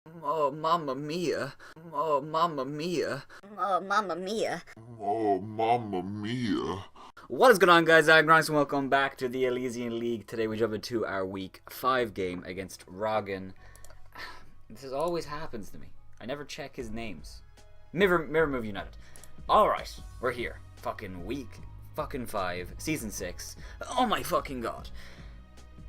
Oh, mamma mia. Oh, mamma mia. Oh, mamma mia. Oh, mamma mia. What is going on, guys? Aggronix, and welcome back to the Elysian League. Today we jump into our week 5 game against Roggen. This always happens to me. I never check his names. Mirror Move United. Alright, we're here. Fucking week fucking 5, season 6. Oh my fucking god.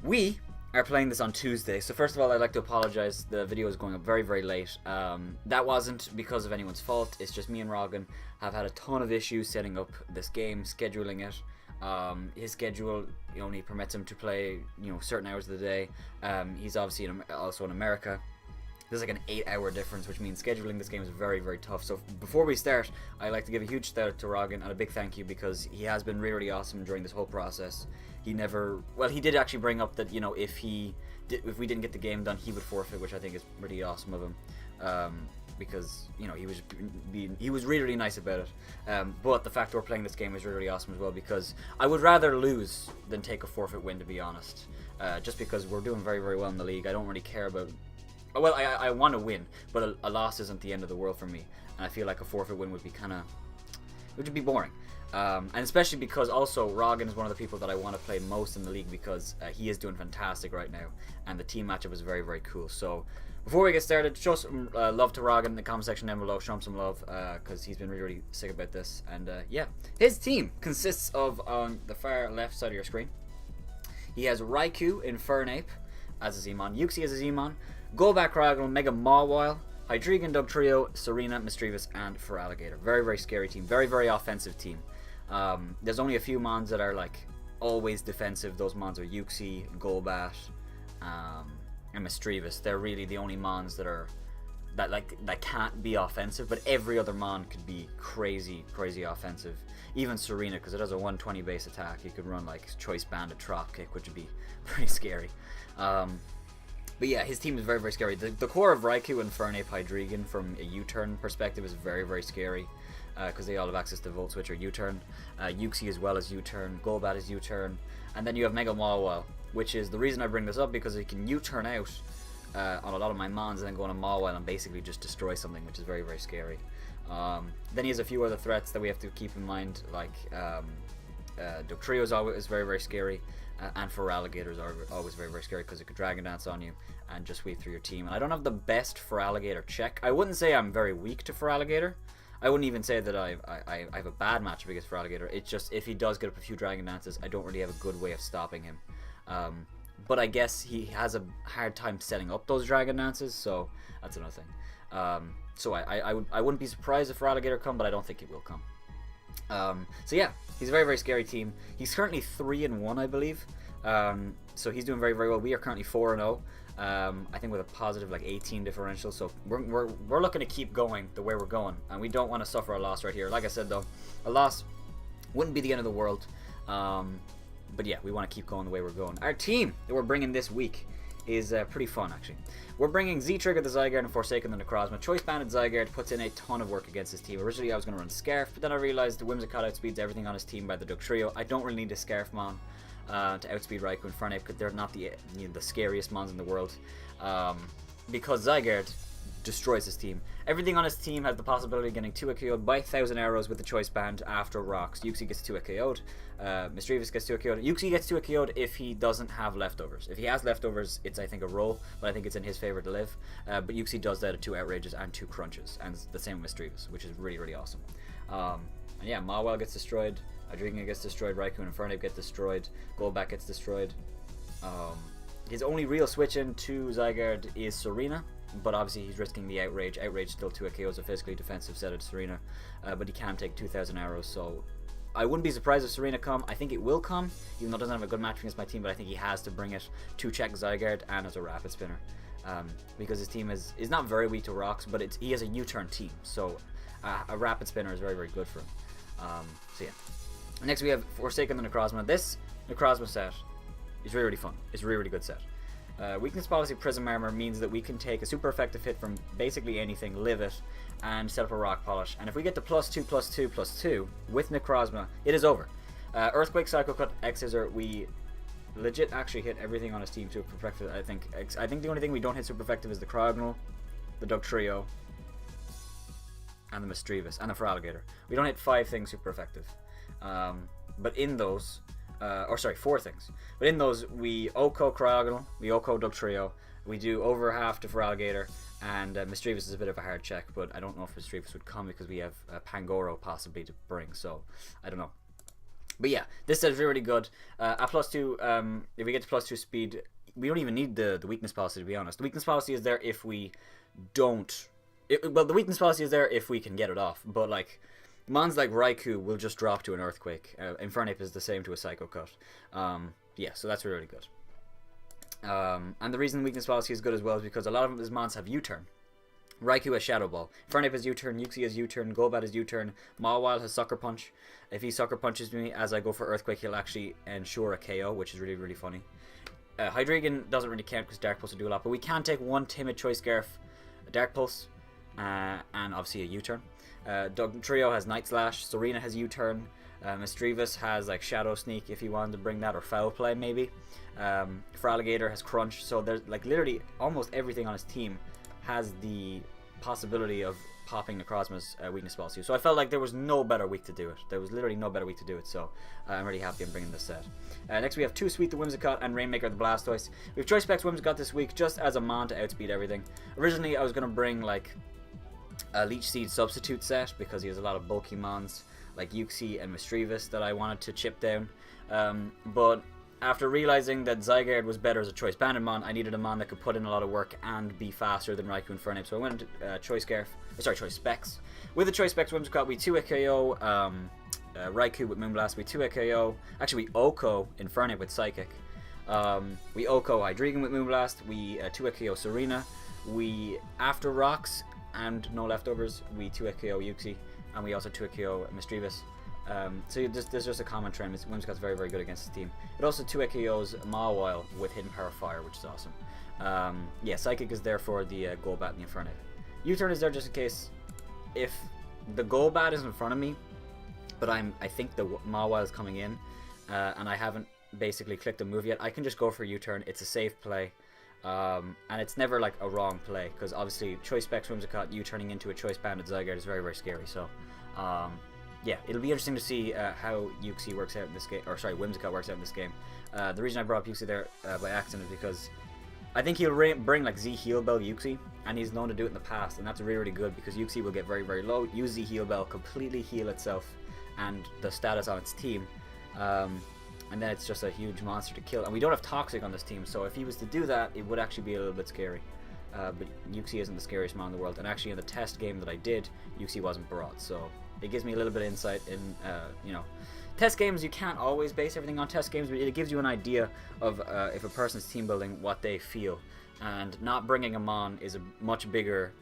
We are playing this on Tuesday, so first of all I'd like to apologize. The video is going up very, very late. That wasn't because of anyone's fault. It's just me and Roggen have had a ton of issues setting up this game, scheduling it. His schedule only permits him to play, certain hours of the day. He's obviously also in America. There's like an 8-hour difference, which means scheduling this game is very, very tough. So before we start, I'd like to give a huge shout out to Roggen and a big thank you, because he has been really, really awesome during this whole process. He did actually bring up that, if we didn't get the game done, he would forfeit, which I think is pretty awesome of him. Because, he was really, really nice about it. But the fact that we're playing this game is really, really awesome as well, because I would rather lose than take a forfeit win, to be honest. Just because we're doing very, very well in the league. I don't really care about... Well, I want to win, but a loss isn't the end of the world for me, and I feel like a forfeit win would be would be boring. And especially because also Roggen is one of the people that I want to play most in the league, because he is doing fantastic right now, and the team matchup is very, very cool. So before we get started, show some love to Roggen in the comment section down below. Show him some love, because he's been really, really sick about this. And yeah, his team consists of, on the far left side of your screen, he has Raikou Infernape as a Zmon, Uxie as a Zmon, Golbat Cryogonal, Mega Mawile, Hydreigon, Dugtrio, Serena, Misdreavus, and Feraligatr. Very, very scary team. Very, very offensive team. There's only a few mons that are like always defensive. Those mons are Uxie, Golbat, and Misdreavus. They're really the only mons that can't be offensive, but every other mon could be crazy, crazy offensive. Even Serena, because it has a 120 base attack. You could run like Choice Banded Trop Kick, which would be pretty scary. But yeah, his team is very, very scary. The core of Raikou and Infernape Hydreigon from a U-turn perspective is very, very scary, because they all have access to Volt Switch or U-turn. Uxie as well as U-turn, Golbat is U-turn, and then you have Mega Mawile, which is the reason I bring this up, because he can U-turn out on a lot of my mons and then go on a Mawile and basically just destroy something, which is very, very scary. Then he has a few other threats that we have to keep in mind, like Dugtrio is always very, very scary. And Feraligatrs are always very, very scary, because it could Dragon Dance on you and just sweep through your team. And I don't have the best Feraligatr check. I wouldn't say I'm very weak to Feraligatr. I wouldn't even say that I have a bad matchup against Feraligatr. It's just, if he does get up a few Dragon Dances, I don't really have a good way of stopping him. But I guess he has a hard time setting up those Dragon Dances, so that's another thing. So I wouldn't be surprised if Feraligatr come, but I don't think it will come. So yeah, he's a very, very scary team. He's currently 3-1, I believe. So he's doing very, very well. We are currently 4-0. I think with a positive like 18 differential. So we're looking to keep going the way we're going, and we don't want to suffer a loss right here. Like I said though, a loss wouldn't be the end of the world. But yeah, we want to keep going the way we're going. Our team that we're bringing this week is pretty fun, actually. We're bringing Z-Trigger the Zygarde and Forsaken the Necrozma. Choice Banded Zygarde puts in a ton of work against his team. Originally I was going to run Scarf, but then I realized the Whimsicott outspeeds everything on his team by the Dugtrio. I don't really need a Scarf mon to outspeed Raikou and Infernape, because they're not the scariest mons in the world. Because Zygarde destroys his team. Everything on his team has the possibility of getting 2-hit KO'd by 1,000 arrows with the Choice Band after rocks. Uxie gets 2-hit KO'd. Misdreavus gets 2-hit KO'd. Uxie gets 2-hit KO'd if he doesn't have leftovers. If he has leftovers, it's, I think, a roll, but I think it's in his favor to live. But Uxie does that at 2 Outrages and 2 Crunches, and the same with Misdreavus, which is really, really awesome. And yeah, Mawile gets destroyed. Hydreigon gets destroyed. Raikou and Infernape get destroyed. Golbat gets destroyed. His only real switch in to Zygarde is Serena, but obviously he's risking the Outrage. Outrage still 2 KOs, a physically defensive set of Serena, but he can take 2,000 arrows, so I wouldn't be surprised if Serena come. I think it will come, even though it doesn't have a good match against my team, but I think he has to bring it to check Zygarde and as a Rapid Spinner, because his team is not very weak to rocks, but he has a U-turn team, so a Rapid Spinner is very, very good for him. So yeah. Next we have Forsaken the Necrozma. This Necrozma set is really, really fun. It's a really, really good set. Weakness Policy Prism Armor means that we can take a super effective hit from basically anything, live it, and set up a Rock Polish. And if we get to +2/+2/+2 with Necrozma, it is over. Earthquake, Psycho Cut, X-Scissor, we legit actually hit everything on his team super effective. I think the only thing we don't hit super effective is the Cryogonal. the Dugtrio, and the Mischievous, and the Feraligatr. We don't hit 5 things super effective. But in those, or sorry, 4 things. But in those, we Oko Cryogonal, we Oko Dugtrio, we do over half to Feraligatr, and Mischievous is a bit of a hard check, but I don't know if Mischievous would come because we have Pangoro possibly to bring, so I don't know. But yeah, this set is really good. At +2, if we get to +2 speed, we don't even need the weakness policy, to be honest. The weakness policy is there if we don't... well, the weakness policy is there if we can get it off, but like... Mons like Raikou will just drop to an Earthquake. Infernape is the same to a Psycho Cut. Yeah, so that's really good. And the reason weakness policy is good as well is because a lot of his mons have U-turn. Raikou has Shadow Ball. Infernape has U-turn, Uxie has U-turn, Golbat has U-turn, Mawile has Sucker Punch. If he Sucker Punches me as I go for Earthquake, he'll actually ensure a KO, which is really, really funny. Hydreigon doesn't really count because Dark Pulse will do a lot, but we can take one Timid Choice Scarf, a Dark Pulse, and obviously a U-turn. Dugtrio has Night Slash, Serena has U-turn, Mischievous has like Shadow Sneak if he wanted to bring that, or Foul Play maybe. Feraligatr has Crunch, so there's like literally almost everything on his team has the possibility of popping Necrozma's weakness policy. So I felt like there was no better week to do it. There was literally no better week to do it, so I'm really happy I'm bringing this set. Next we have 2 Sweet the Whimsicott and Rainmaker the Blastoise. We have Choice Specs Whimsicott this week just as a mon to outspeed everything. Originally I was going to bring like a Leech Seed substitute set because he has a lot of bulky mons like Uxie and Mischievous that I wanted to chip down. But after realizing that Zygarde was better as a Choice Banded mon, I needed a mon that could put in a lot of work and be faster than Raikou and Infernape. So I went into Choice Specs. With the Choice Specs Whimsicott, we 2-hit KO Raikou with Moonblast, we 2-hit KO. Actually, we Oko Infernape with Psychic. We Oko Hydreigon with Moonblast, we 2-hit KO Serena. We, after Rocks and no leftovers, we 2-hit KO Uxie, and we also 2-hit KO Mischievous. So there's just a common trend. Whimsicott's very, very good against his team. It also 2-hit KOs Mawile with Hidden Power Fire, which is awesome. Yeah, Psychic is there for the Golbat and the Infernape. U-turn is there just in case if the Golbat is in front of me, but I think the Mawile is coming in, and I haven't basically clicked a move yet, I can just go for U-turn. It's a safe play. And it's never like a wrong play, because obviously Choice Specs Whimsicott U-turning into a Choice Banded Zygarde is very, very scary. So yeah, it'll be interesting to see how Uxie works out in this game, or sorry, Whimsicott works out in this game. The reason I brought up Uxie there by accident is because I think he'll bring like Z Heal Bell Uxie, and he's known to do it in the past, and that's really, really good because Uxie will get very, very low, use Z Heal Bell, completely heal itself and the status on its team, and then it's just a huge monster to kill. And we don't have Toxic on this team, so if he was to do that, it would actually be a little bit scary. But Uxie isn't the scariest mon in the world, and actually in the test game that I did, Uxie wasn't brought, so it gives me a little bit of insight in, you know, test games. You can't always base everything on test games, but it gives you an idea of if a person's team building, what they feel. And not bringing a mon is a much bigger...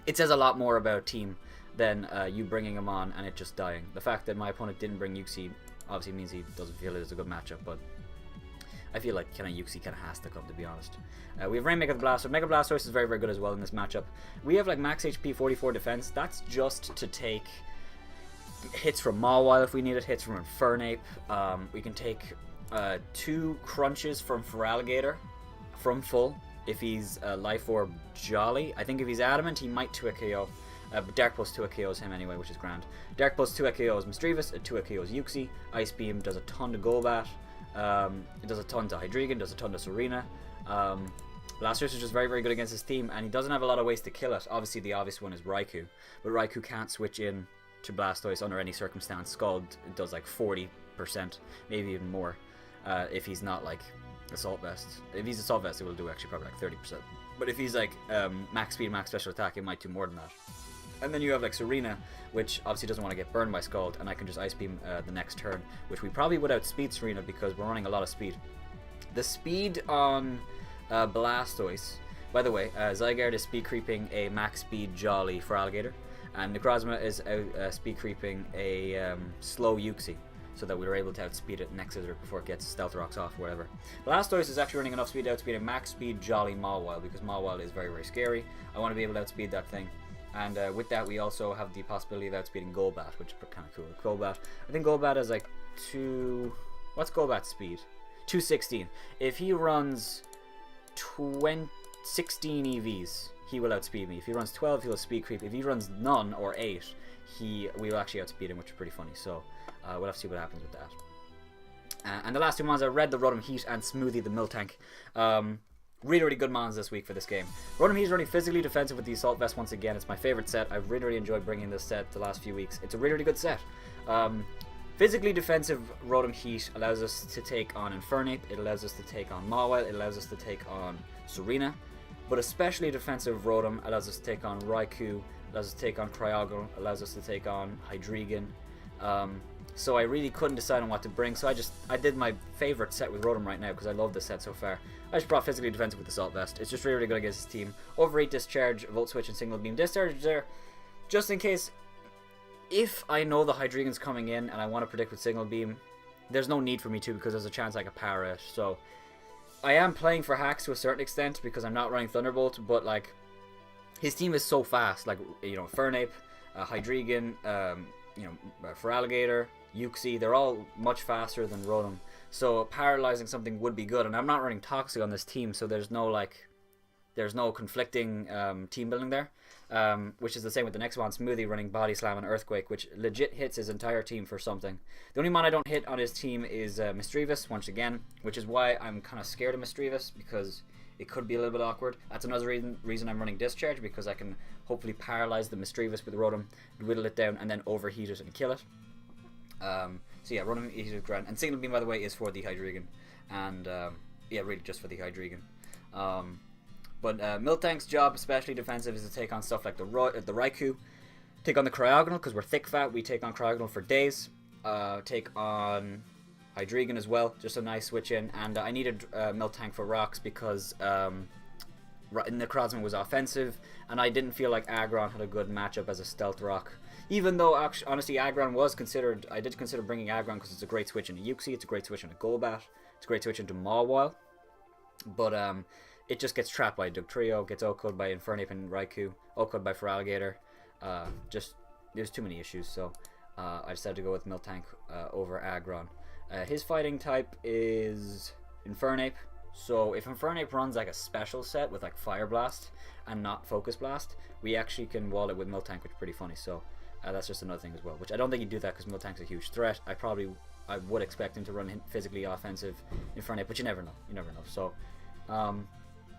It says a lot more about team than you bringing a mon and it just dying. The fact that my opponent didn't bring Uxie obviously means he doesn't feel it as a good matchup, but I feel like kind of Uxie kind of has to come, to be honest. We have Rainmaker the Blastoise. Mega Blastoise is very, very good as well in this matchup. We have like max HP 44 defense. That's just to take hits from Mawile if we need it, hits from Infernape. We can take 2 crunches from Feraligatr from full if he's Life Orb Jolly. I think if he's Adamant, he might 2-hit KO. But Dark Pulse 2-hit KOs him anyway, which is grand. Dark Pulse 2-hit KOs Mischievous, 2-hit KOs Uxie. Ice Beam does a ton to Golbat. It does a ton to Hydreigon, does a ton to Serena. Blastoise is just very, very good against his team, and he doesn't have a lot of ways to kill it. Obviously, the obvious one is Raikou, but Raikou can't switch in to Blastoise under any circumstance. Scald does like 40%, maybe even more, if he's not like Assault Vest. If he's Assault Vest, it will do actually probably like 30%. But if he's like max speed, max special attack, it might do more than that. And then you have like Serena, which obviously doesn't want to get burned by Scald, and I can just Ice Beam the next turn, which we probably would outspeed Serena because we're running a lot of speed. The speed on Blastoise, by the way, Zygarde is speed creeping a max speed Jolly Feraligatr, and Necrozma is speed creeping a slow Uxie, so that we were able to outspeed it next scissor before it gets Stealth Rocks off or whatever. Blastoise is actually running enough speed to outspeed a max speed Jolly Mawile, because Mawile is very, very scary. I want to be able to outspeed that thing. And with that, we also have the possibility of outspeeding Golbat, which is kind of cool. Golbat, I think Golbat is like 2... What's Golbat's speed? 216. If he runs 16 EVs, he will outspeed me. If he runs 12, he'll speed creep. If he runs none or 8, we will actually outspeed him, which is pretty funny. So we'll have to see what happens with that. And the last two mons are Red the Rotom Heat and Smoothie the Miltank. Really, really good mons this week for this game. Rotom Heat is running physically defensive with the Assault Vest once again. It's my favorite set. I've really, really enjoyed bringing this set the last few weeks. It's a really, really good set. Physically defensive Rotom Heat allows us to take on Infernape. It allows us to take on Mawile. It allows us to take on Serena. But especially defensive Rotom allows us to take on Raikou. Allows us to take on Cryogonal. Allows us to take on Hydreigon. So I really couldn't decide on what to bring. So I did my favorite set with Rotom right now because I love this set so far. I just brought physically defensive with the Assault Vest. It's just really, really good against his team. Overheat, Discharge, Volt Switch, and Single Beam. Discharge there just in case. If I know the Hydreigon's coming in and I want to predict with Signal Beam, there's no need for me to because there's a chance I could power it. So I am playing for hacks to a certain extent because I'm not running Thunderbolt, but like his team is so fast. Like, you know, Fernape, Hydreigon, Feraligatr, Uxie, they're all much faster than Rotom. So paralyzing something would be good, and I'm not running Toxic on this team, so there's no conflicting team building there. Which is the same with the next one, Smoothie running Body Slam and Earthquake, which legit hits his entire team for something. The only mon I don't hit on his team is Misdreavus, once again, which is why I'm kind of scared of Misdreavus, because it could be a little bit awkward. That's another reason I'm running Discharge, because I can hopefully paralyze the Misdreavus with Rotom, whittle it down, and then overheat it and kill it. So yeah, Rotom Heat is grand. And Signal Beam, by the way, is for the Hydreigon. And yeah, really just for the Hydreigon. But Miltank's job, especially defensive, is to take on stuff like the Raikou, take on the Cryogonal, because we're thick fat, we take on Cryogonal for days, take on Hydreigon as well, just a nice switch in, and I needed Miltank for rocks because Necrozma was offensive, and I didn't feel like Aggron had a good matchup as a stealth rock. Even though, honestly, Aggron was considered, I did consider bringing Aggron because it's a great switch into Uxie, it's a great switch into Golbat, it's a great switch into Mawile, but it just gets trapped by Dugtrio, gets OHKO'd by Infernape and Raikou, OHKO'd by Feraligatr. Just, there's too many issues, so I decided to go with Miltank over Aggron. His fighting type is Infernape, so if Infernape runs like a special set with like Fire Blast and not Focus Blast, we actually can wall it with Miltank, which is pretty funny, so that's just another thing as well, which I don't think he'd do that because Miltank's a huge threat. I would expect him to run physically offensive Infernape, but you never know, so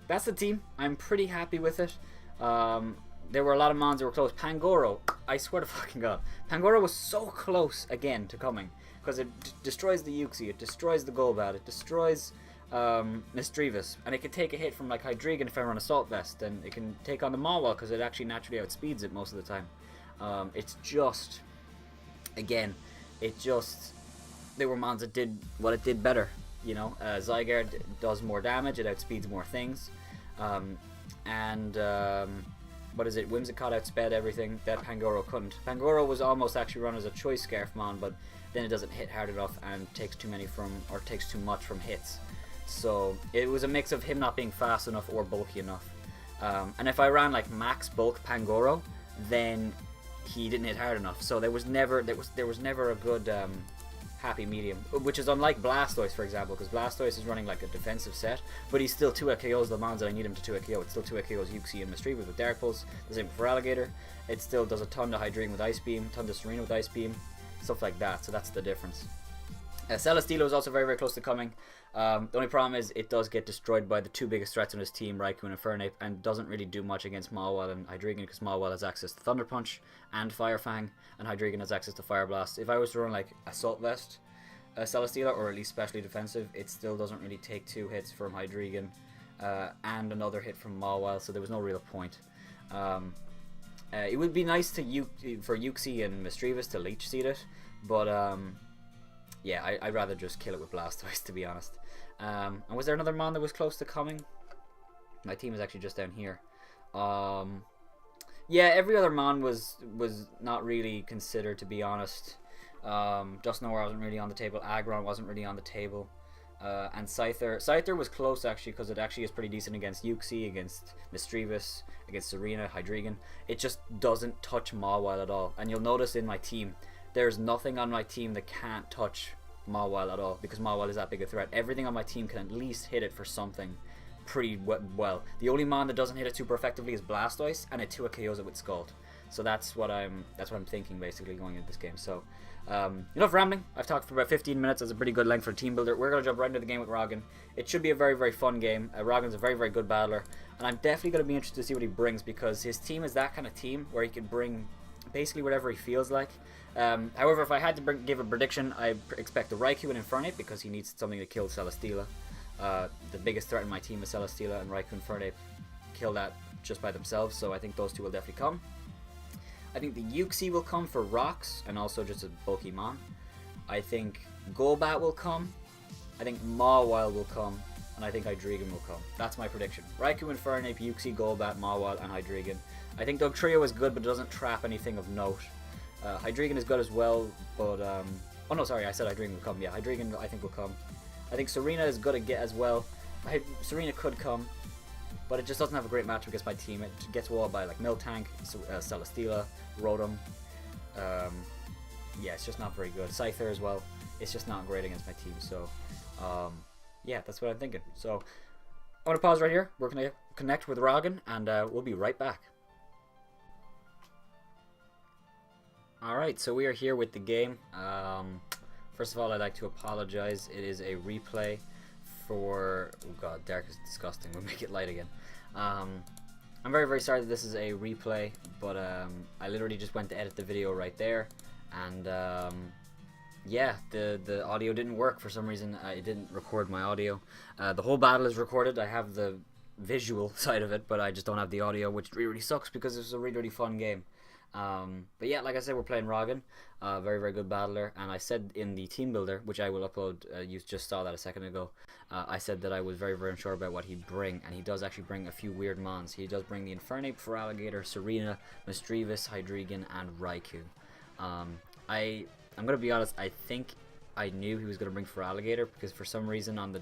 that's the team. I'm pretty happy with it. There were a lot of mons that were close. Pangoro, I swear to fucking God, Pangoro was so close again to coming because it destroys the Uxie, it destroys the Golbat, it destroys Misdreavus, and it can take a hit from like Hydreigon if I run Assault Vest, and it can take on the Mawile because it actually naturally outspeeds it most of the time. It's just, again, they were mons that did what it did better. You know, Zygarde does more damage, it outspeeds more things, and what is it? Whimsicott outsped everything that Pangoro couldn't. Pangoro was almost actually run as a choice Scarf mon, but then it doesn't hit hard enough and takes too much from hits. So it was a mix of him not being fast enough or bulky enough. And if I ran like max bulk Pangoro, then he didn't hit hard enough. So there was never a good happy medium, which is unlike Blastoise, for example, because Blastoise is running like a defensive set, but he's still 2 KOs the mons that I need him to 2 KO. It still 2 KOs Uxie and Misdreavus with Dark Pulse, the same for Alligator. It still does a ton to Hydreigon with Ice Beam, ton to Serena with Ice Beam, stuff like that, so that's the difference. Celesteela is also very, very close to coming. The only problem is it does get destroyed by the two biggest threats on his team, Raikou and Infernape, and doesn't really do much against Mawile and Hydreigon because Mawile has access to Thunder Punch and Fire Fang, and Hydreigon has access to Fire Blast. If I was to run like Assault Vest Celesteela, or at least specially defensive, it still doesn't really take 2 hits from Hydreigon and another hit from Mawile, so there was no real point. It would be nice for Uxie and Misdreavus to Leech Seed it, but yeah, I'd rather just kill it with Blastoise, to be honest. And was there another mon that was close to coming? My team is actually just down here. Yeah, every other mon was not really considered, to be honest. Dusknoir wasn't really on the table. Aggron wasn't really on the table. And Scyther was close actually, because it actually is pretty decent against Uxie, against Misdreavus, against Serena, Hydreigon. It just doesn't touch Mawile at all. And you'll notice in my team, there's nothing on my team that can't touch Mawile at all, because Mawile is that big a threat. Everything on my team can at least hit it for something pretty well. The only mon that doesn't hit it super effectively is Blastoise, and it 2 KOs it with Scald. So that's what I'm thinking basically going into this game. So enough rambling. I've talked for about 15 minutes. That's a pretty good length for a team builder. We're gonna jump right into the game with Roggen. It should be a very, very fun game. Roggen's a very, very good battler, and I'm definitely gonna be interested to see what he brings, because his team is that kind of team where he can bring basically whatever he feels like. However, if I had to give a prediction, I expect a Raikou and Infernape, because he needs something to kill Celesteela. The biggest threat in my team is Celesteela, and Raikou and Infernape kill that just by themselves, so I think those two will definitely come. I think the Uxie will come for rocks, and also just a bulky mon. I think Golbat will come. I think Mawile will come, and I think Hydreigon will come. That's my prediction. Raikou, Infernape, Uxie, Golbat, Mawile, and Hydreigon. I think Dugtrio is good, but doesn't trap anything of note. Hydreigon is good as well, but oh no, sorry, I said Hydreigon will come. Yeah, Hydreigon I think will come. I think Serena is good as well. Serena could come, but it just doesn't have a great matchup against my team. It gets walled by like Miltank, Celesteela, Rotom. Yeah, it's just not very good. Scyther as well. It's just not great against my team. So, yeah, that's what I'm thinking. So, I'm gonna pause right here. We're gonna connect with Roggen, and we'll be right back. Alright, so we are here with the game. First of all, I'd like to apologize. It is a replay for... Oh god, dark is disgusting. We'll make it light again. I'm very, very sorry that this is a replay, but I literally just went to edit the video right there, and yeah, the audio didn't work for some reason. It didn't record my audio. The whole battle is recorded. I have the visual side of it, but I just don't have the audio, which really, really sucks, because this is a really, really fun game. But yeah, like I said, we're playing Roggen, very, very good battler, and I said in the team builder, which I will upload, you just saw that a second ago, I said that I was very, very unsure about what he'd bring, and he does actually bring a few weird mons. He does bring the Infernape, Feraligatr, Serena, Misdreavus, Hydreigon, and Raikou. I'm gonna be honest, I think I knew he was gonna bring Feraligatr, because for some reason on the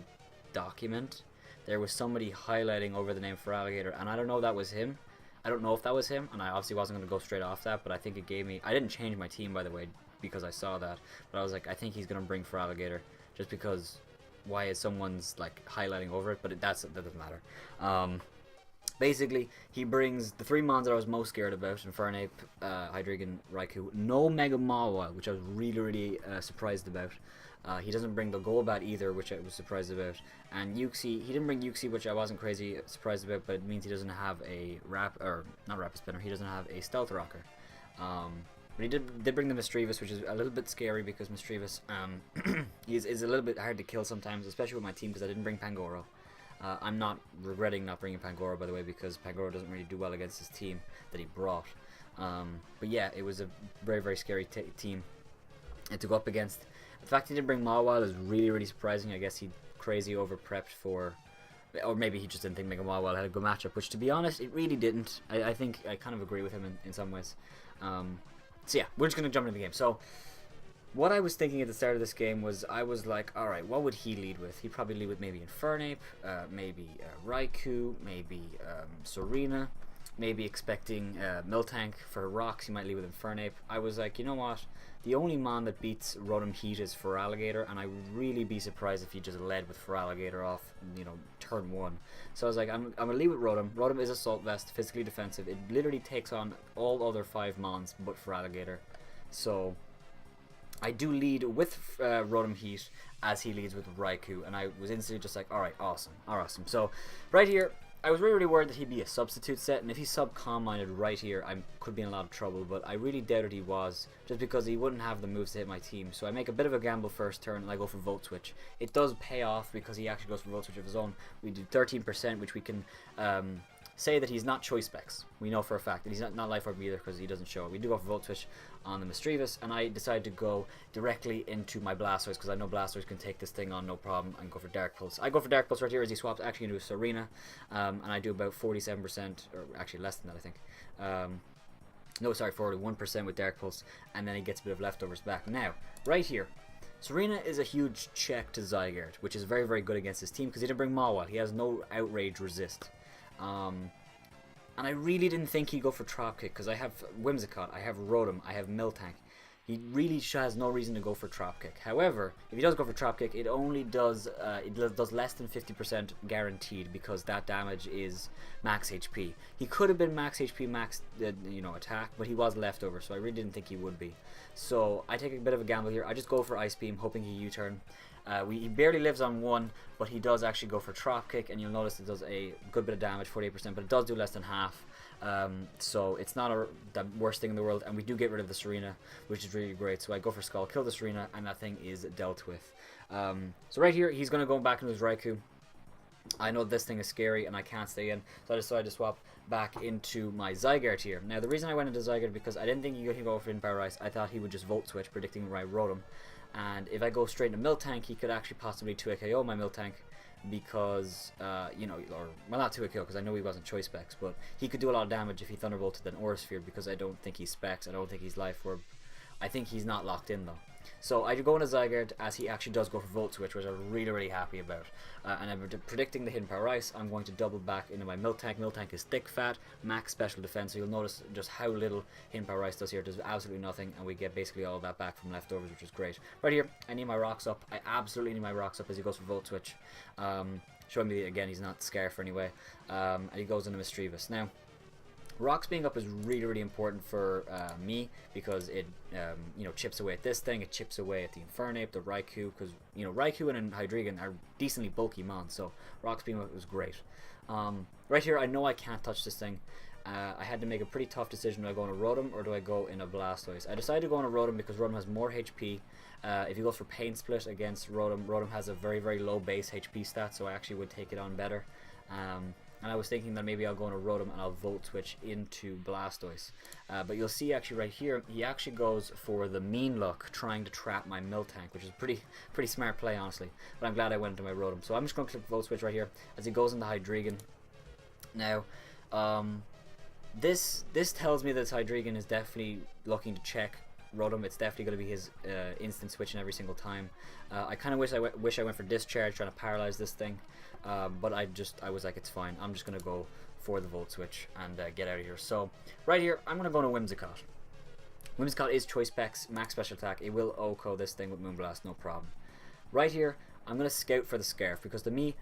document, there was somebody highlighting over the name Feraligatr, and I don't know if that was him. I don't know if that was him, and I obviously wasn't going to go straight off that, but I think it gave me... I didn't change my team, by the way, because I saw that, but I was like, I think he's going to bring Feraligatr, just because why is someone's, like, highlighting over it, but that doesn't matter. Basically, he brings the 3 mons that I was most scared about, Infernape, Hydreigon, Raikou, no Mega Mawile, which I was really, really surprised about. He doesn't bring the Golbat either, which I was surprised about. And Uxie, he didn't bring Uxie, which I wasn't crazy surprised about, but it means he doesn't have a not Rapid Spinner, he doesn't have a Stealth Rocker. But he did bring the Misdreavus, which is a little bit scary, because Misdreavus is a little bit hard to kill sometimes, especially with my team, because I didn't bring Pangoro. I'm not regretting not bringing Pangoro, by the way, because Pangoro doesn't really do well against his team that he brought. But yeah, it was a very, very scary team to go up against. The fact he didn't bring Mawile is really, really surprising. I guess he crazy over-prepped for... Or maybe he just didn't think Mega Mawile had a good matchup, which, to be honest, it really didn't. I think I kind of agree with him in some ways. So yeah, we're just going to jump into the game. So, what I was thinking at the start of this game was, I was like, alright, what would he lead with? He'd probably lead with maybe Infernape, maybe Raikou, maybe Serena, maybe expecting Miltank for rocks. He might lead with Infernape. I was like, you know what? The only mon that beats Rotom Heat is Feraligatr, and I would really be surprised if he just led with Feraligatr off, you know, turn 1. So I was like, I'm going to lead with Rotom. Rotom is Assault Vest, physically defensive. It literally takes on all other 5 mons but Feraligatr. So I do lead with Rotom Heat as he leads with Raikou, and I was instantly just like, alright, awesome, awesome. So right here, I was really, really worried that he'd be a substitute set, and if he's sub-calm minded right here, I could be in a lot of trouble, but I really doubted he was, just because he wouldn't have the moves to hit my team. So I make a bit of a gamble first turn, and I go for Volt Switch. It does pay off, because he actually goes for Volt Switch of his own. We do 13%, which we can say that he's not Choice Specs. We know for a fact that he's not Life Orb either, because he doesn't show it. We do go for Volt Switch on the Misdreavus, and I decided to go directly into my Blastoise, because I know Blastoise can take this thing on no problem, and go for Dark Pulse. I go for Dark Pulse right here as he swaps actually into a Serena, and I do about 47%, or actually less than that, I think. No, sorry, 41% with Dark Pulse, and then he gets a bit of leftovers back. Now, right here, Serena is a huge check to Zygarde, which is very, very good against his team, because he didn't bring Mawile. He has no Outrage resist. And I really didn't think he'd go for Trop Kick, because I have Whimsicott, I have Rotom, I have Miltank. he really has no reason to go for Trop Kick. However, if he does go for Trop Kick, it only does does less than 50% guaranteed, because that damage is max HP. He could have been max HP, max attack, but he was leftover, so I really didn't think he would be. So I take a bit of a gamble here. I just go for Ice Beam, hoping he U-turn. He barely lives on 1, but he does actually go for Trop Kick, and you'll notice it does a good bit of damage, 48%, but it does do less than half. So it's not the worst thing in the world, and we do get rid of the Serena, which is really great. So I go for Skull, kill the Serena, and that thing is dealt with. So right here, he's going to go back into his Raikou. I know this thing is scary, and I can't stay in, so I decided to swap back into my Zygarde here. Now, the reason I went into Zygarde, because I didn't think he could go for Power Ice. I thought he would just Volt Switch, predicting where I rode him. And if I go straight into Miltank, he could actually possibly 2-hit KO my Miltank, because, well, not 2-hit KO, because I know he wasn't Choice Specs, but he could do a lot of damage if he Thunderbolted an Aura Sphere, because I don't think he's Specs, I don't think he's Life Orb. I think he's not locked in, though. So I go into Zygarde, as he actually does go for Volt Switch, which I'm really, really happy about. And I'm predicting the Hidden Power Ice. I'm going to double back into my Miltank. Miltank is thick, fat, max special defense, so you'll notice just how little Hidden Power Ice does here. It does absolutely nothing, and we get basically all of that back from leftovers, which is great. Right here, I need my Rocks up. I absolutely need my Rocks up as he goes for Volt Switch. Showing me, again, he's not Scarf anyway. And he goes into Mischievous. Now, Rocks being up is really, really important for me, because it, chips away at this thing, it chips away at the Infernape, the Raikou, because, Raikou and Hydreigon are decently bulky mons, so Rocks being up was great. Right here, I know I can't touch this thing. I had to make a pretty tough decision. Do I go in a Rotom, or do I go in a Blastoise? I decided to go in a Rotom because Rotom has more HP. If he goes for Pain Split against Rotom, Rotom has a very, very low base HP stat, so I actually would take it on better. And I was thinking that maybe I'll go on a Rotom and I'll Volt Switch into Blastoise. But you'll see actually right here, he actually goes for the Mean Look, trying to trap my Miltank, which is pretty smart play, honestly. But I'm glad I went into my Rotom. So I'm just going to click Volt Switch right here as he goes into Hydreigon. Now, this tells me that Hydreigon is definitely looking to check Rotom. It's definitely going to be his instant switching every single time. I kind of wish I went for Discharge, trying to paralyze this thing. But I was like, it's fine. I'm just going to go for the Volt Switch and get out of here. So, right here, I'm going to go to Whimsicott. Whimsicott is Choice Specs, max special attack. It will OHKO this thing with Moonblast, no problem. Right here, I'm going to scout for the Scarf, because to me,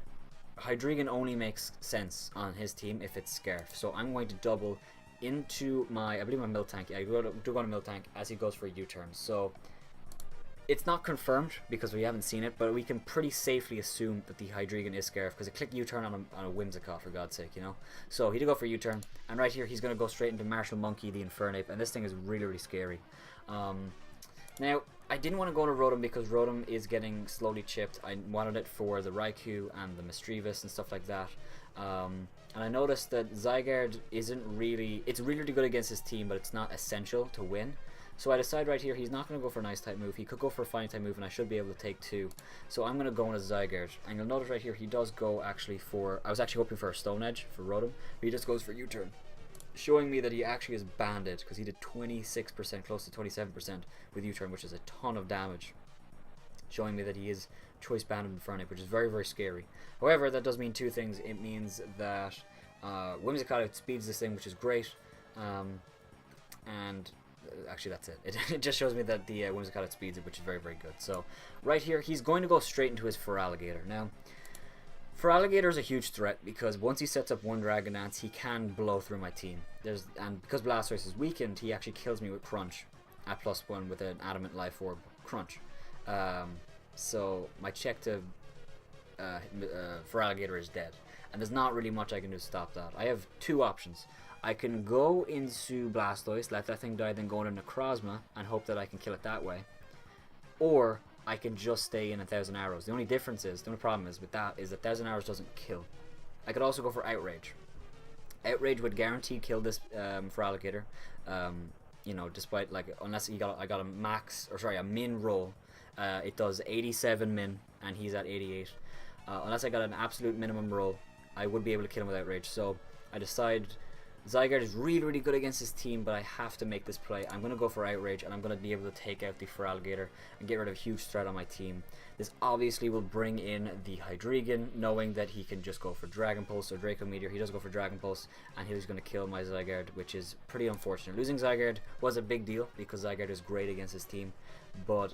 Hydreigon only makes sense on his team if it's Scarf. So I'm going to double into my, I believe my Miltank. Yeah, I do go to Miltank as he goes for a U-turn. So it's not confirmed because we haven't seen it, but we can pretty safely assume that the Hydreigon is Scarf, because it clicked U-turn on a Whimsicott, for God's sake, So he did go for U-turn, and right here he's going to go straight into Martial Monkey, the Infernape, and this thing is really, really scary. Now, I didn't want to go into Rotom because Rotom is getting slowly chipped. I wanted it for the Raikou and the Mischievous and stuff like that. And I noticed that Zygarde isn't really... It's really, really good against his team, but it's not essential to win. So I decide right here he's not going to go for an Ice-type move. He could go for a Fighting-type move, and I should be able to take 2. So I'm going to go into Zygarde. And you'll notice right here he does go actually for... I was actually hoping for a Stone Edge for Rotom, but he just goes for U-turn, showing me that he actually is banded, because he did 26%, close to 27% with U-turn, which is a ton of damage. Showing me that he is Choice banded in Infernape, which is very, very scary. However, that does mean 2 things. It means that Whimsicott outspeeds this thing, which is great. And actually that's it. It just shows me that the Whimsicott outspeeds it, which is very, very good. So right here, he's going to go straight into his Feraligatr. Now, Feraligatr is a huge threat, because once he sets up one Dragon Dance, he can blow through my team. And because Blastoise is weakened, he actually kills me with Crunch at +1 with an Adamant Life Orb Crunch. So my check to Feraligatr is dead, and there's not really much I can do to stop that. I have 2 options. I can go into Blastoise, let that thing die, then go into Necrozma and hope that I can kill it that way. Or I can just stay in 1,000 Arrows. The only problem is with that is that 1,000 Arrows doesn't kill. I could also go for Outrage. Outrage would guarantee kill this Feraligatr. Despite, like, unless I got a min roll. It does 87 min, and he's at 88. Unless I got an absolute minimum roll, I would be able to kill him with Outrage. So I decide Zygarde is really, really good against his team, but I have to make this play. I'm going to go for Outrage, and I'm going to be able to take out the Feraligatr and get rid of a huge threat on my team. This obviously will bring in the Hydreigon, knowing that he can just go for Dragon Pulse or Draco Meteor. He does go for Dragon Pulse, and he's going to kill my Zygarde, which is pretty unfortunate. Losing Zygarde was a big deal, because Zygarde is great against his team, but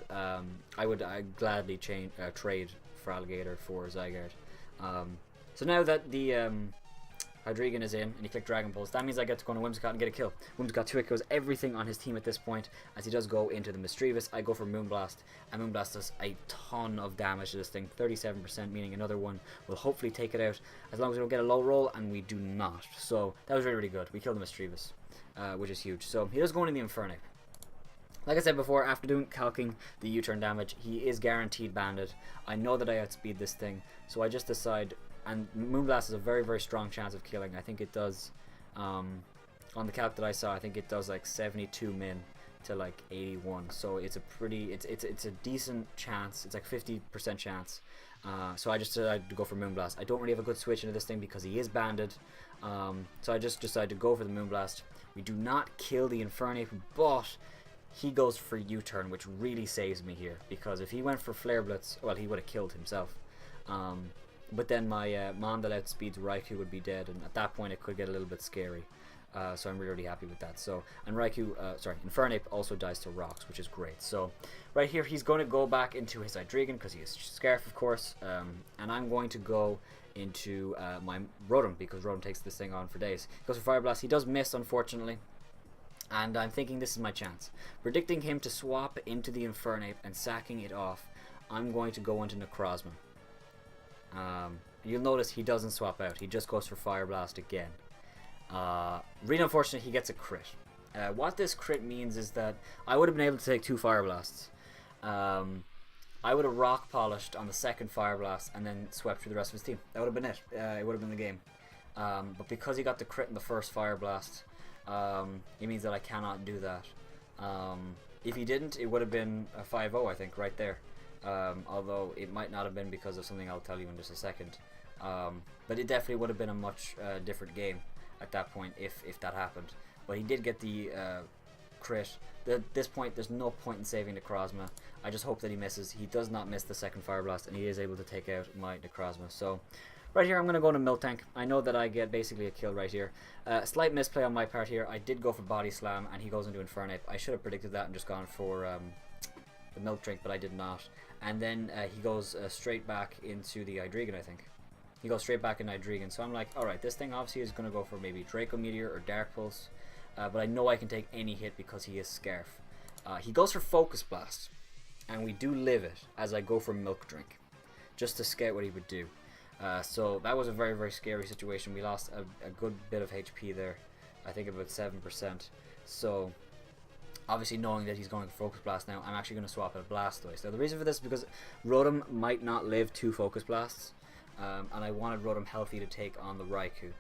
I'd gladly trade Feraligatr for Zygarde. So now that the Hydreigon is in, and he clicked Dragon Pulse, that means I get to go into Whimsicott and get a kill. Whimsicott 2 echoes everything on his team at this point, as he does go into the Mischievous. I go for Moonblast, and Moonblast does a ton of damage to this thing, 37%, meaning another one will hopefully take it out, as long as we don't get a low roll, and we do not. So that was really, really good. We killed the Mischievous, which is huge. So he does go into the Infernape. Like I said before, after calcing the U-turn damage, he is guaranteed banded. I know that I outspeed this thing, so I just decide... And Moonblast is a very, very strong chance of killing. I think it does, on the calc that I saw, I think it does like 72 min to like 81. So it's a pretty, it's a decent chance. It's like 50% chance. So I just decided to go for Moonblast. I don't really have a good switch into this thing because he is banded. So I just decided to go for the Moonblast. We do not kill the Infernape, but he goes for U-turn, which really saves me here. Because if he went for Flare Blitz, well, he would have killed himself. But then my Mon that outspeeds Raikou would be dead, and at that point it could get a little bit scary. So I'm really, really happy with that. So, and Infernape also dies to rocks, which is great. So right here he's going to go back into his Hydreigon because he is Scarf, of course. And I'm going to go into my Rotom, because Rotom takes this thing on for days. He goes for Fire Blast. He does miss, unfortunately. And I'm thinking this is my chance. Predicting him to swap into the Infernape and sacking it off, I'm going to go into Necrozma. You'll notice he doesn't swap out. He just goes for Fire Blast again. Really unfortunate he gets a crit. What this crit means is that I would have been able to take 2 Fire Blasts. I would have Rock Polished on the second Fire Blast and then swept through the rest of his team. That would have been it. It would have been the game. But because he got the crit in the first Fire Blast, it means that I cannot do that. If he didn't, it would have been a 5-0, I think, right there. Although it might not have been because of something I'll tell you in just a second. But it definitely would have been a much different game at that point if that happened. But he did get the crit. At this point, there's no point in saving Necrozma. I just hope that he misses. He does not miss the second Fire Blast, and he is able to take out my Necrozma. So right here, I'm going to go into Miltank. I know that I get basically a kill right here. Slight misplay on my part here. I did go for Body Slam, and he goes into Infernape. I should have predicted that and just gone for the Milk Drink, but I did not. And then he goes straight back into the Hydreigon, I think. He goes straight back in Hydreigon. So I'm like, alright, this thing obviously is going to go for maybe Draco Meteor or Dark Pulse. But I know I can take any hit because he is Scarf. He goes for Focus Blast. And we do live it as I go for Milk Drink. Just to scout what he would do. So that was a very, very scary situation. We lost a good bit of HP there. I think about 7%. So obviously knowing that he's going for Focus Blast now, I'm actually going to swap out Blastoise. Now the reason for this is because Rotom might not live 2 Focus Blasts, and I wanted Rotom healthy to take on the Raikou.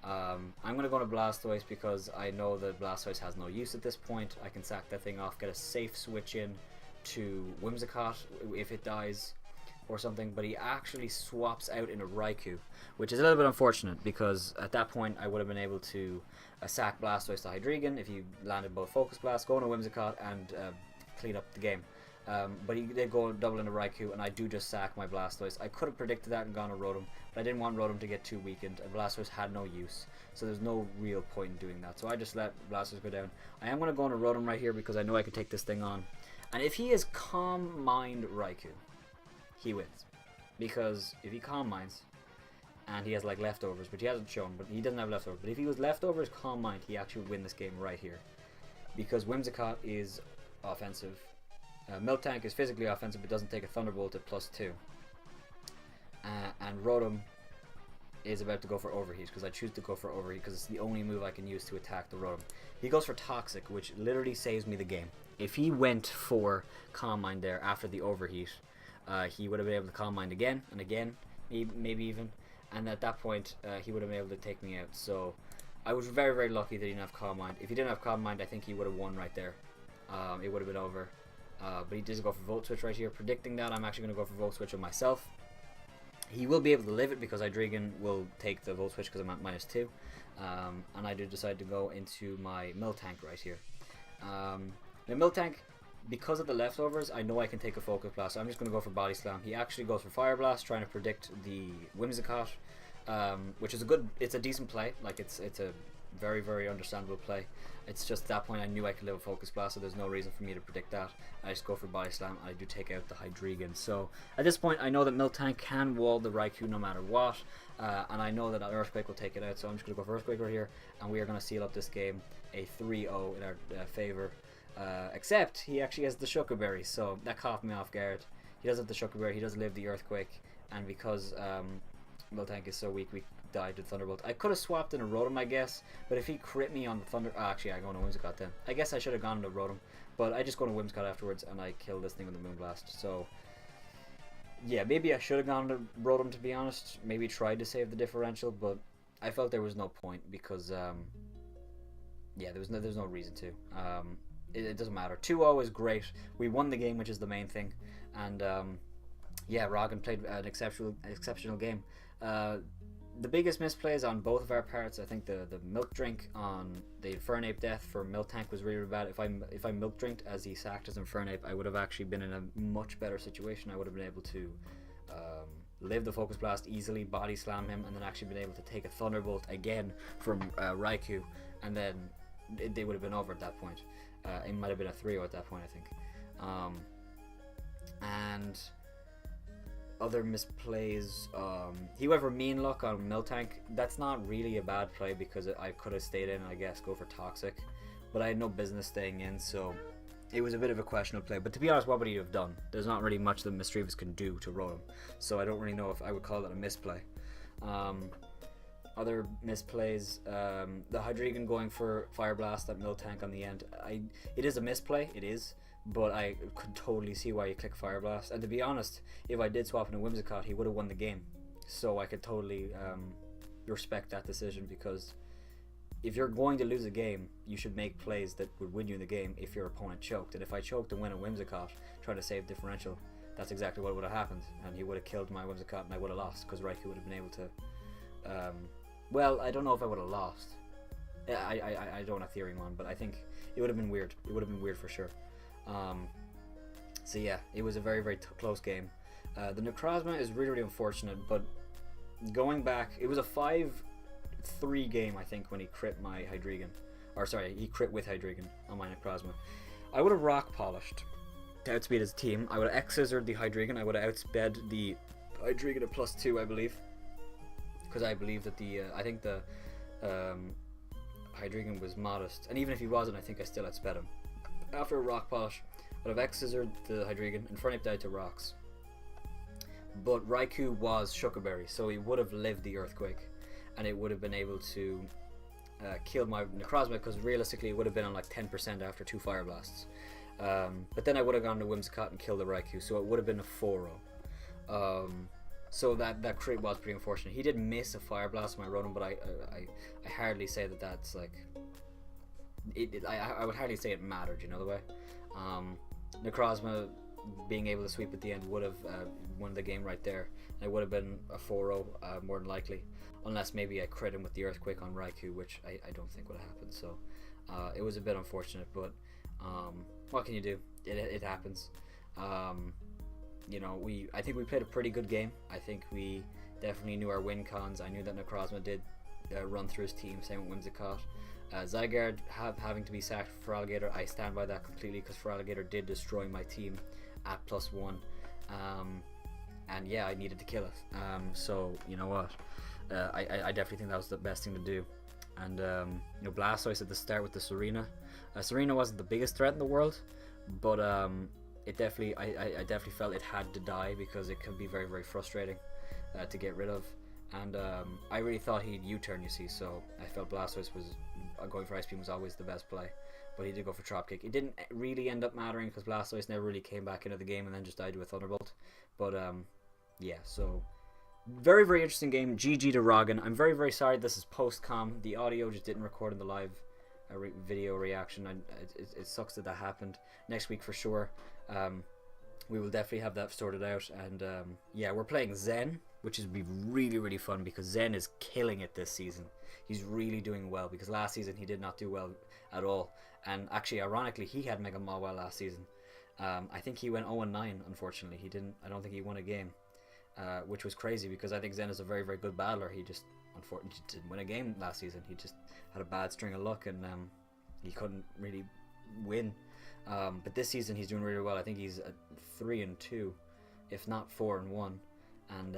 I'm going to go to Blastoise because I know that Blastoise has no use at this point. I can sack that thing off, get a safe switch in to Whimsicott if it dies or something, but he actually swaps out in a Raikou, which is a little bit unfortunate because at that point I would have been able to sack Blastoise to Hydreigon if he landed both Focus Blasts, go into Whimsicott and clean up the game. But he did go double into Raikou, and I do just sack my Blastoise. I could have predicted that and gone to Rotom, but I didn't want Rotom to get too weakened, and Blastoise had no use, so there's no real point in doing that. So I just let Blastoise go down. I am going to go into Rotom right here because I know I can take this thing on. And if he is Calm Mind Raikou, he wins. Because if he Calm Minds, and he has like leftovers, which he hasn't shown, but he doesn't have leftovers. But if he was leftovers Calm Mind, he actually would win this game right here. Because Whimsicott is offensive. Miltank is physically offensive but doesn't take a Thunderbolt at +2. And Rotom is about to go for Overheat because I choose to go for Overheat because it's the only move I can use to attack the Rotom. He goes for Toxic, which literally saves me the game. If he went for Calm Mind there after the Overheat, he would have been able to Calm Mind again and again, maybe even. And at that point, he would have been able to take me out. So I was very, very lucky that he didn't have Calm Mind. If he didn't have Calm Mind, I think he would have won right there. It would have been over. But he does go for Volt Switch right here. Predicting that, I'm actually going to go for Volt Switch on myself. He will be able to live it because Hydreigon will take the Volt Switch because I'm at -2. And I do decide to go into my Miltank right here. The Miltank, because of the leftovers, I know I can take a Focus Blast, so I'm just going to go for Body Slam. He actually goes for Fire Blast, trying to predict the Whimsicott, which is it's a decent play. Like, it's a very, very understandable play. It's just at that point I knew I could live a Focus Blast, so there's no reason for me to predict that. I just go for Body Slam, and I do take out the Hydreigon. So at this point I know that Miltank can wall the Raikou no matter what, and I know that Earthquake will take it out, so I'm just going to go for Earthquake right here, and we are going to seal up this game a 3-0 in our favour. Except he actually has the Shuca Berry, so that caught me off guard. He does have the Shuca Berry, he does live the Earthquake, and because Miltank is so weak, we died to Thunderbolt. I could have swapped in a Rotom, I guess, but if he crit me on the Thunder... actually, I go into Whimsicott then. I guess I should have gone into Rotom, but I just go to Whimsicott afterwards, and I kill this thing with the Moonblast. So, yeah, maybe I should have gone to Rotom, to be honest. Maybe tried to save the differential, but I felt there was no point because, yeah, there's no reason to. It doesn't matter. 2-0 is great. We won the game, which is the main thing, and yeah, Roggen played an exceptional game. The biggest misplays on both of our parts, I think the Milk Drink on the Infernape death for Miltank was really bad. If I Milk Drinked as he sacked his Infernape, I would have actually been in a much better situation. I would have been able to live the Focus Blast easily, Body Slam him, and then actually been able to take a Thunderbolt again from Raikou, and then they would have been over at that point. It might have been a 3-0 at that point, I think. And other misplays, he went for Mean Luck on Miltank. That's not really a bad play because I could have stayed in and I guess go for Toxic, but I had no business staying in, so it was a bit of a questionable play. But to be honest, what would he have done? There's not really much that Mischievous can do to Rotom, so I don't really know if I would call that a misplay. Other misplays, the Hydreigon going for Fire Blast at Miltank on the end. It is a misplay, it is, but I could totally see why you click Fire Blast. And to be honest, if I did swap in a Whimsicott, he would have won the game. So I could totally respect that decision, because if you're going to lose a game, you should make plays that would win you the game if your opponent choked. And if I choked and win a Whimsicott trying to save differential, that's exactly what would have happened. And he would have killed my Whimsicott and I would have lost, because Raikou would have been able to... well, I don't know if I would have lost. I don't have theory on, but I think it would have been weird. It would have been weird for sure. So yeah, it was a very, very close game. The Necrozma is really, really unfortunate, but going back, it was a 5-3 game, I think, when he crit my Hydreigon. Or sorry, he crit with Hydreigon on my Necrozma. I would have Rock Polished to outspeed his team. I would have X-Scissored the Hydreigon. I would have outsped the Hydreigon at +2, I believe. Because I believe that I think the Hydreigon was modest. And even if he wasn't, I think I still outsped him. After a Rock Polish, I'd have X-Scissored the Hydreigon, Infernape died to Rocks. But Raikou was Shuca Berry, so he would have lived the Earthquake, and it would have been able to kill my Necrozma, because realistically it would have been on like 10% after 2 Fire Blasts. But then I would have gone to Whimsicott and killed the Raikou, so it would have been a 4-0. So that crit was pretty unfortunate. He did miss a Fire Blast on my Rotom, but I hardly say that that's like... I would hardly say it mattered, you know the way. Necrozma being able to sweep at the end would have won the game right there. It would have been a 4-0 more than likely, unless maybe I crit him with the Earthquake on Raikou, which I don't think would have happened. So it was a bit unfortunate, but what can you do? It happens. You know, I think we played a pretty good game. I think we definitely knew our win cons. I knew that Necrozma did run through his team, same with Whimsicott. Zygarde having to be sacked for Alligator, I stand by that completely, because Alligator did destroy my team at +1, and yeah, I needed to kill it. So you know what, I definitely think that was the best thing to do. And you know, Blastoise at the start with the Serena. Serena wasn't the biggest threat in the world, but it definitely, I definitely felt it had to die, because it could be very, very frustrating to get rid of. And I really thought he'd U-turn, you see, so I felt Blastoise was going for Ice Beam was always the best play, but he did go for Drop Kick. It didn't really end up mattering, because Blastoise never really came back into the game and then just died to a Thunderbolt. But yeah, so very, very interesting game. GG to Roggen. I'm very, very sorry this is post-com. The audio just didn't record in the live video reaction. It sucks that happened. Next week for sure, we will definitely have that sorted out. And yeah, we're playing Zen. which is be really, really fun because Zen is killing it this season. He's really doing well because last season he did not do well at all. And actually, ironically, he had Mega well last season. I think he went 0-9, unfortunately. He didn't. I don't think he won a game, which was crazy because I think Zen is a very, very good battler. He just, unfortunately, didn't win a game last season. He just had a bad string of luck and he couldn't really win. But this season he's doing really well. I think he's at 3-2, if not 4-1. And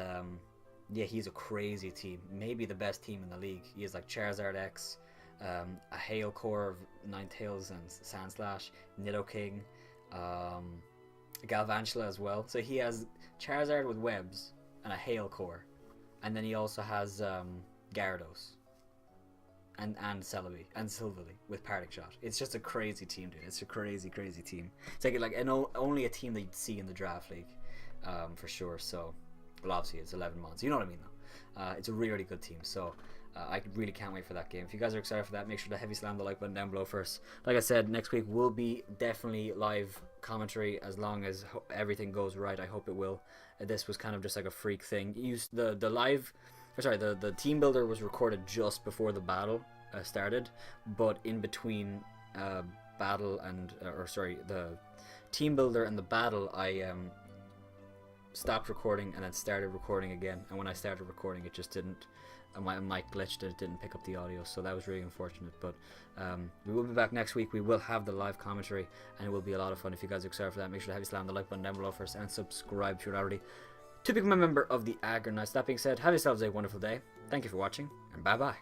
yeah, he's a crazy team. Maybe the best team in the league. He has like Charizard X, a Hail Core of Ninetales and Sandslash, Nidoking, Galvantula as well. So he has Charizard with webs and a Hail Core, and then he also has Gyarados and Celebi and Silvally with Parting Shot. It's just a crazy team, dude. It's a crazy, crazy team. It's like only a team that you'd see in the draft league, for sure. So, well, obviously it's 11 months. You know what I mean, though. It's a really, really good team. So. I really can't wait for that game. If you guys are excited for that, make sure to heavy slam the like button down below first. Like I said, next week will be definitely live commentary as long as everything goes right. I hope it will. This was kind of just like a freak thing. The team builder was recorded just before the battle started, but in between battle and the team builder and the battle, I stopped recording and then started recording again. And when I started recording, it just didn't. My mic glitched and it didn't pick up the audio, so that was really unfortunate. But we will be back next week. We will have the live commentary and it will be a lot of fun. If you guys are excited for that, make sure to heavy slam the like button down below first and subscribe if you're not already to become a member of the Aggronix. That being said, have yourselves a wonderful day. Thank you for watching and bye bye.